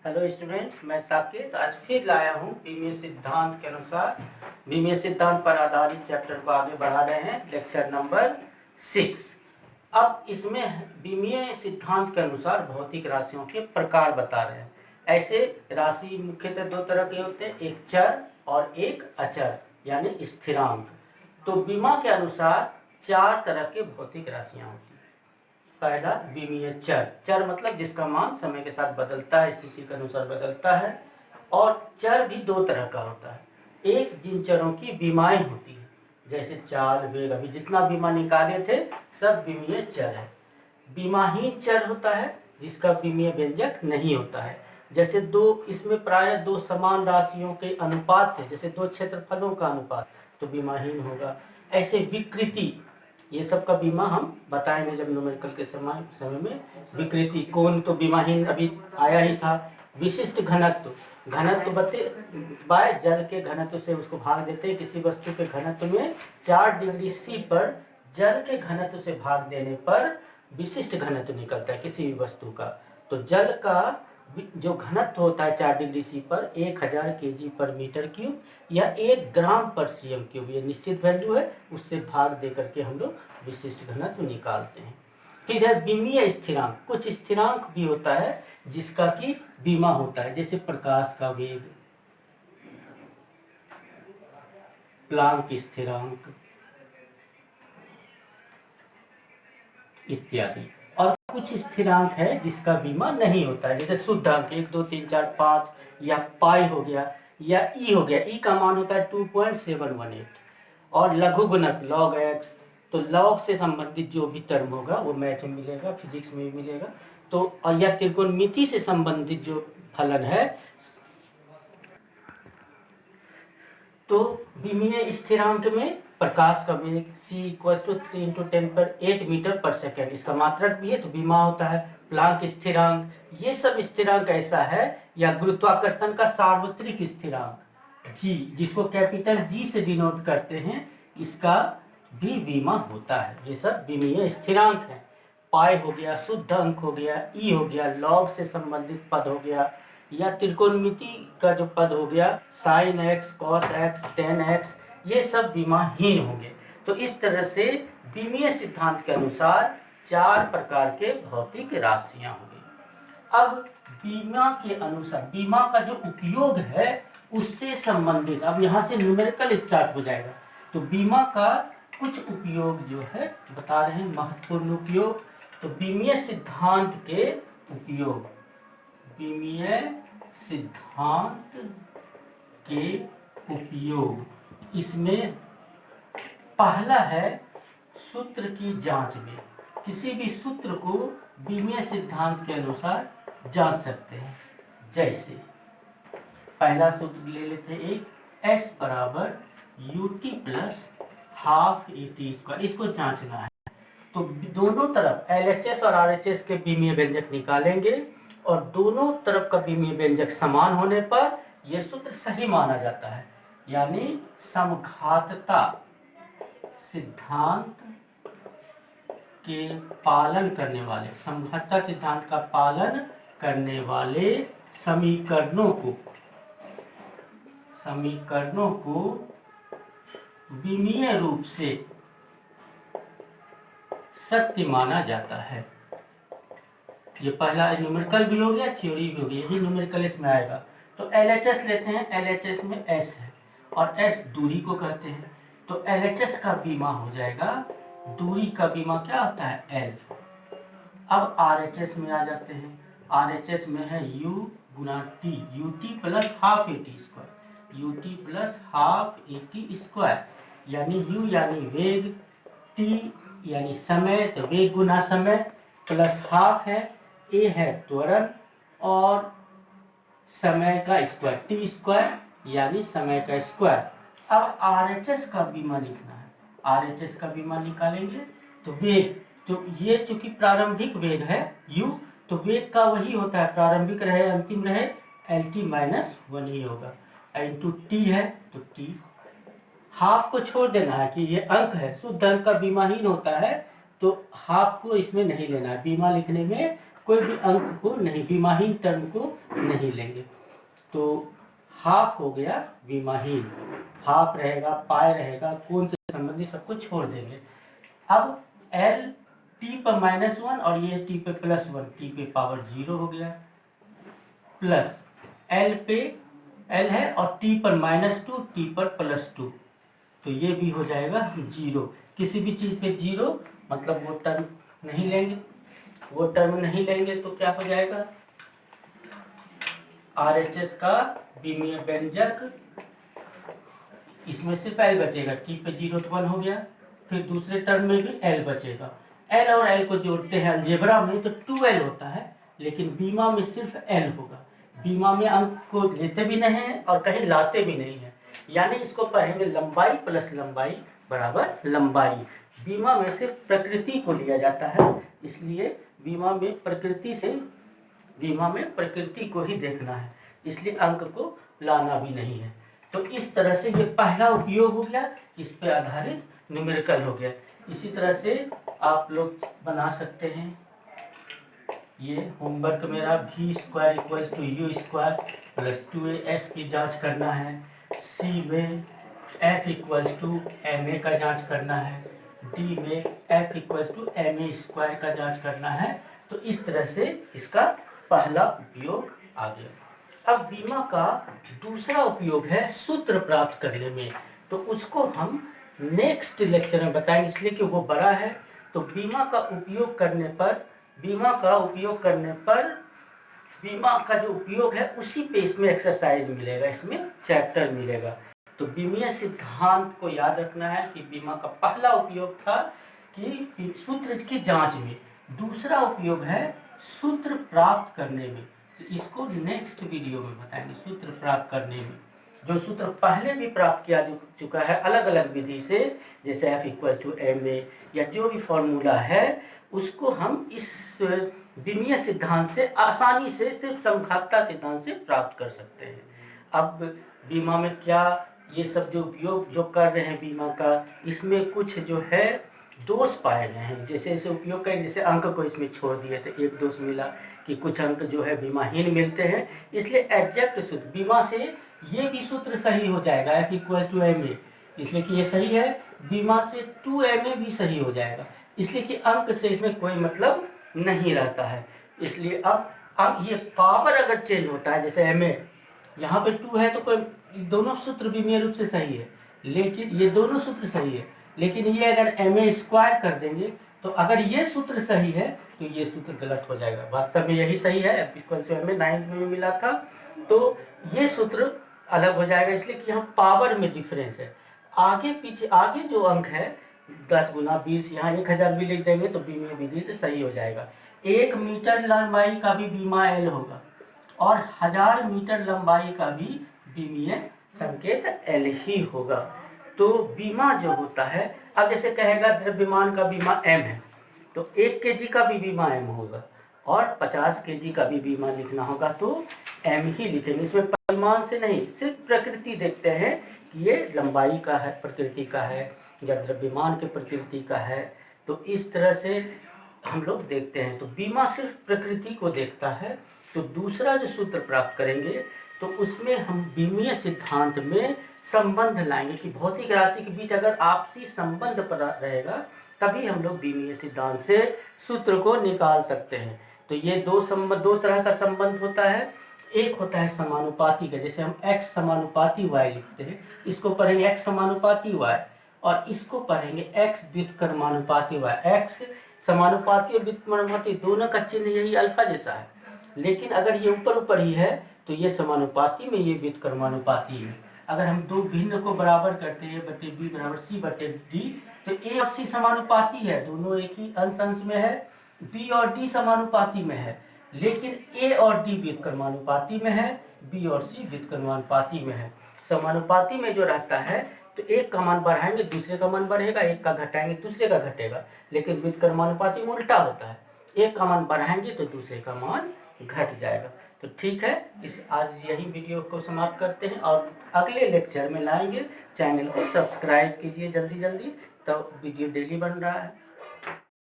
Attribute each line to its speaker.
Speaker 1: Hello students, मैं साकेत आज फिर लाया हूँ बीमीय सिद्धांत के अनुसार बीमीय सिद्धांत पर आधारित चैप्टर को आगे बढ़ा रहे हैं। Lecture number 6। अब इसमें बीमीय सिद्धांत के अनुसार भौतिक राशियों के प्रकार बता रहे हैं। ऐसे राशि मुख्यतः दो तरह के होते हैं, एक चर और एक अचर यानी स्थिरांक। तो बीमा के अनुसार 4 तरह के भौतिक राशियां होती हैं। पहला विमीय चर। चर मतलब जिसका मान समय के साथ बदलता है, स्थिति के अनुसार बदलता है। और चर भी 2 तरह का होता है। एक जिन चरों की बीमाएं होती है, जैसे चाल, वेग, अभी जितना बीमा निकाले थे सब विमीय चर है। बीमाहीन चर होता है जिसका विमीय व्यंजक नहीं होता है। जैसे इसमें प्राय 2 समान राशियों के अनुपात से, जैसे 2 क्षेत्रफलों का अनुपात, तो बीमाहीन होगा। ऐसे विकृति, ये सब का बीमा हम बताएंगे जब न्यूमेरिकल के समय में। विकृति कोण तो बीमाहीन अभी आया ही था। विशिष्ट घनत्व, घनत्व बाय जल के घनत्व से उसको भाग देते हैं। किसी वस्तु के घनत्व में 4 डिग्री सी पर जल के घनत्व से भाग देने पर विशिष्ट घनत्व निकलता है किसी भी वस्तु का। तो जल का जो घनत्व होता है 4 डिग्री सी पर 1000 kg पर मीटर क्यूब या 1 ग्राम पर सीएम क्यूब, ये निश्चित वैल्यू है, उससे भाग दे करके हम लोग विशिष्ट घनत्व निकालते हैं। फिर है विमीय स्थिरांक। कुछ स्थिरांक भी होता है जिसका कि बीमा होता है, जैसे प्रकाश का वेग, प्लांक स्थिरांक इत्यादि। और कुछ स्थिरांक है जिसका बीमा नहीं होता है, जैसे शुद्ध अंक 1 2 3 4 5 या पाई हो गया या ई हो गया। ई का मान होता है 2.718। और लघु गुणक लॉग एक्स, तो लॉग से संबंधित जो भी टर्म होगा वो मैथ में मिलेगा, फिजिक्स में भी मिलेगा। तो या त्रिकोणमिति से संबंधित जो फलन है, तो विमीय स्थिरांक में प्रकाश का वेग c = 3 × 10⁸ मीटर पर सेकेंड, इसका मात्रक भी है तो बीमा होता है। प्लांक स्थिरांक, ये सब स्थिरांक ऐसा है, या गुरुत्वाकर्षण का सार्वत्रिक स्थिरांक g, जिसको कैपिटल G से डिनोट करते हैं, इसका भी बीमा होता है। ये सब विमीय स्थिरांक है। पाई हो गया, शुद्ध अंक हो गया, ई हो गया, लॉग से संबंधित पद हो गया, या त्रिकोणमिति का जो पद हो गया, sine x, cos x, ten x, ये सब बीमाहीन होंगे। तो इस तरह से बीमीय सिद्धांत के अनुसार 4 प्रकार के भौतिक राशियां होंगी। अब बीमा के अनुसार बीमा का जो उपयोग है उससे संबंधित, अब यहाँ से न्यूमेरिकल स्टार्ट हो जाएगा। तो बीमा का कुछ उपयोग जो है बता रहे हैं, महत्वपूर्ण उपयोग। तो बीमीय सिद्धांत के उपयोग, बीमीय सिद्धांत के उपयोग, इसमें पहला है सूत्र की जांच में। किसी भी सूत्र को बीमीय सिद्धांत के अनुसार जांच सकते हैं। जैसे पहला सूत्र ले लेते हैं, एक s = ut + ½ at², इसको जांचना है। तो दोनों तरफ LHS और RHS के बीमीय व्यंजक निकालेंगे और दोनों तरफ का बीमीय व्यंजक समान होने पर यह सूत्र सही माना जाता है, यानी समघातता सिद्धांत के पालन करने वाले, समघातता सिद्धांत का पालन करने वाले समीकरणों को विमीय रूप से सत्य माना जाता है। ये पहला न्यूमेरिकल भी हो गया, थ्योरी भी हो गई, यही न्यूमेरिकल इसमें आएगा। तो LHS लेते हैं, LHS में S है और S दूरी को कहते हैं, तो LHS का बीमा हो जाएगा, दूरी का बीमा क्या होता है L। अब RHS में आ जाते हैं, RHS में है U × T, ut + ½ at², ut + ½ at², यानी U यानी वेग, T यानी समय, तो वेग गुना समय प्लस ½ है, A है त्वरण और समय का स्क्वायर, t² यानी समय का स्क्वायर। अब RHS का बीमा लिखना है, RHS का बीमा निकालेंगे तो वेग, तो ये चूंकि प्रारंभिक वेग है u, तो वेग का वही होता है, प्रारंभिक रहे अंतिम रहे, LT-1 ही होगा। इंटू t है तो t, हाफ को छोड़ देना है कि ये अंक है, शुद्ध अंक का बीमाहीन होता है, तो हाफ को इसमें नहीं लेना है, बीमा लिखने में कोई भी अंक को नहीं, विमाहीन टर्म को नहीं लेंगे। तो हाफ हो गया विमाहीन, हाफ रहेगा, पाई रहेगा, कोण से संबंधित सबको छोड़ देंगे। अब एल टी पर -1 और ये टी पे +1, टी पे पावर 0 हो गया, प्लस एल पे एल है और टी पर -2, टी पर +2, तो ये भी हो जाएगा 0। किसी भी चीज पे 0 मतलब वो टर्म नहीं लेंगे, वो टर्म नहीं लेंगे तो क्या हो जाएगा, RHS का विमीय व्यंजक, इसमें सिर्फ एल बचेगा, टी पे 0 तो 1 हो गया, फिर दूसरे टर्म में भी एल बचेगा। एल और एल को जोड़ते हैं अलजेब्रा में तो 2l होता है, लेकिन बीमा में सिर्फ एल होगा। बीमा में अंक को लेते भी नहीं है और कहीं लाते भी नहीं है, यानी इसको पढ़ेंगे लंबाई प्लस लंबाई बराबर लंबाई। बीमा में सिर्फ प्रकृति को लिया जाता है, इसलिए बीमा में प्रकृति को ही देखना है, इसलिए अंक को लाना भी नहीं है। तो इस तरह से ये पहला उपयोग हो गया, इस पे आधारित न्यूमेरिकल हो गया। इसी तरह से आप लोग बना सकते हैं, ये होमवर्क मेरा v² = u² + 2as की जांच करना है, c में f = ma का जांच करना है, d में f = ma² का जांच करना है। तो इस तरह से इसका पहला उपयोग आ गया। अब बीमा का दूसरा उपयोग है सूत्र प्राप्त करने में, तो उसको हम नेक्स्ट लेक्चर में बताएंगे, इसलिए कि वो बड़ा है। तो बीमा का उपयोग करने पर बीमा का जो उपयोग है उसी पे इसमें एक्सरसाइज मिलेगा, इसमें चैप्टर मिलेगा। तो बीमीय सिद्धांत को याद रखना है कि बीमा का पहला उपयोग था कि सूत्र की जांच में, दूसरा उपयोग है सूत्र प्राप्त करने में। तो इसको नेक्स्ट वीडियो में बताएंगे, सूत्र प्राप्त करने में। जो सूत्र पहले भी प्राप्त किया चुका है अलग अलग विधि से, जैसे F = ma या जो भी फॉर्मूला है, उसको हम इस बीमीय सिद्धांत से आसानी से सिर्फ समघातता सिद्धांत से प्राप्त कर सकते हैं। अब बीमा में क्या ये सब जो उपयोग जो कर रहे हैं बीमा का, इसमें कुछ जो है दोष पाए गए हैं। जैसे जैसे उपयोग करें, जैसे अंक को इसमें छोड़ दिए तो एक दोष मिला कि कुछ अंक जो है बीमाहीन मिलते हैं, इसलिए एग्जैक्ट सूत्र बीमा से ये भी सूत्र सही हो जाएगा F = ma, इसलिए कि ये सही है। बीमा से 2ma भी सही हो जाएगा, इसलिए कि अंक से इसमें कोई मतलब नहीं रहता है। इसलिए अब ये पावर अगर चेंज होता है, जैसे ma यहाँ पे 2 है तो कोई दोनों सूत्र बीमीय रूप से सही है, लेकिन ये दोनों सूत्र सही है, लेकिन ये अगर ma² कर देंगे तो अगर ये सूत्र सही है तो ये सूत्र गलत हो जाएगा। वास्तव में यही सही है, F = ma 9 में मिला था, तो ये सूत्र अलग हो जाएगा, इसलिए कि यहाँ पावर में डिफरेंस है। आगे पीछे आगे जो अंक है 10 × 20, यहाँ 1000 भी लिख देंगे तो बीमीय विधि से सही हो जाएगा। 1 मीटर लंबाई का भी बीमा एल होगा और 1000 मीटर लंबाई का भी बीमीय संकेत एल ही होगा। तो बीमा जो होता है, अब जैसे कहेगा द्रव्यमान का बीमा m है, तो 1 kg का भी बीमा m होगा और 50 kg का भी बीमा लिखना होगा तो m ही लिखेंगे। इसमें परिमाण से नहीं, सिर्फ प्रकृति देखते हैं कि ये लंबाई का है, प्रकृति का है, या द्रव्यमान के प्रकृति का है। तो इस तरह से हम लोग देखते हैं। तो बीमा सिर्फ प्रकृति को देखता है। तो दूसरा जो सूत्र प्राप्त करेंगे तो उसमें हम बीमीय सिद्धांत में संबंध लाएंगे कि भौतिक राशि के बीच अगर आपसी संबंध रहेगा तभी हम लोग बीमीय सिद्धांत से सूत्र को निकाल सकते हैं। तो ये दो तरह का संबंध होता है। एक होता है समानुपाती का, जैसे हम x समानुपाती y लिखते हैं, इसको पढ़ेंगे x समानुपाती y, और इसको पढ़ेंगे x व्युत्क्रमानुपाती y। x समानुपाती और व्युत्क्रमानुपाती दोनों का चिन्ह यही अल्फा जैसा है, लेकिन अगर ये ऊपर ऊपर ही है तो ये समानुपाती में, ये व्युत्क्रमानुपाती है। अगर हम दो भिन्न को बराबर करते हैं b = c/d, तो a और c समानुपाती है, दोनों एक ही अंश में है। b और d समानुपाती में है, लेकिन a और d व्युत्क्रमानुपाती में है, b और c व्युत्क्रमानुपाती में है। समानुपाती में जो रहता है तो एक का मान बढ़ाएंगे दूसरे का मान बढ़ेगा, एक का घटाएंगे दूसरे का घटेगा, लेकिन व्युत्क्रमानुपाती में उल्टा होता है, एक का मान बढ़ाएंगे तो दूसरे का मान घट जाएगा। तो ठीक है, आज यही वीडियो को समाप्त करते हैं और अगले लेक्चर में लाएंगे। चैनल को सब्सक्राइब कीजिए जल्दी, तो वीडियो डेली बन रहा है।